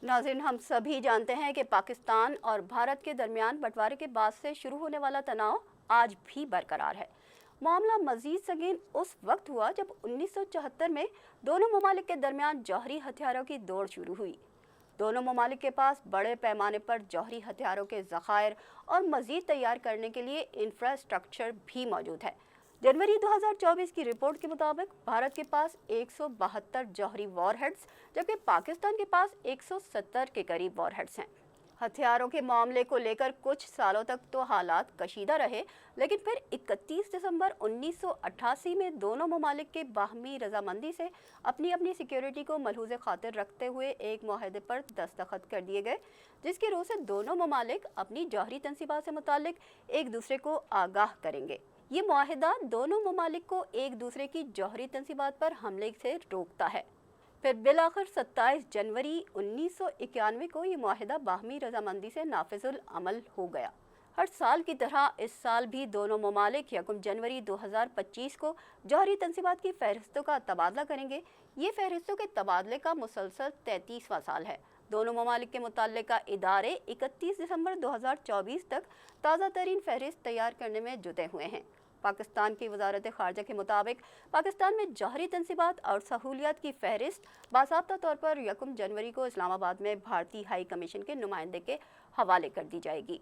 नाज़रीन, हम सभी जानते हैं कि पाकिस्तान और भारत के दरमियान बंटवारे के बाद से शुरू होने वाला तनाव आज भी बरकरार है। मामला मजीद संगीन उस वक्त हुआ जब 1974 में दोनों ममालिक के दरमियान जौहरी हथियारों की दौड़ शुरू हुई। दोनों ममालिक के पास बड़े पैमाने पर जौहरी हथियारों के ज़खायर और मजीद तैयार करने के लिए इंफ्रास्ट्रक्चर भी मौजूद है। जनवरी 2024 की रिपोर्ट के मुताबिक भारत के पास 172 जौहरी वॉरहेड्स जबकि पाकिस्तान के पास 170 के करीब वॉरहेड्स हैं। हथियारों के मामले को लेकर कुछ सालों तक तो हालात कशीदा रहे, लेकिन फिर 31 दिसंबर 1988 में दोनों ममालिक के बाहमी रजामंदी से अपनी अपनी सिक्योरिटी को मलहूज़ खातिर रखते हुए एक मुआहदे पर दस्तखत कर दिए गए, जिसकी रूह से दोनों ममालिक अपनी जौहरी तनसीबात से मुतालिक एक दूसरे को आगाह करेंगे। ये मुआहिदा दोनों ममालिक को एक दूसरे की जौहरी तनसीबात पर हमले से रोकता है। फिर बिलाखिर 27 जनवरी 1991 को ये मुआहिदा बाहमी रजामंदी से नाफिजुल अमल हो गया। हर साल की तरह इस साल भी दोनों ममालिक 1 जनवरी 2025 को जौहरी तनसीबात की फहरिस्तों का तबादला करेंगे। ये फहरिस्तों के तबादले का मुसलसल 33वां साल है। दोनों ममालिक के मुताल्लिका इदारे 31 दिसंबर 2024 तक ताज़ा तरीन फहरिस्त तैयार करने में जुटे हुए हैं। पाकिस्तान की वजारत खारजा के मुताबिक पाकिस्तान में जौहरी तनसीबात और सहूलियात की फहरिस्त बाज़ाब्ता तौर पर 1 जनवरी को इस्लामाबाद में भारतीय हाई कमीशन के नुमाइंदे के हवाले कर दी जाएगी।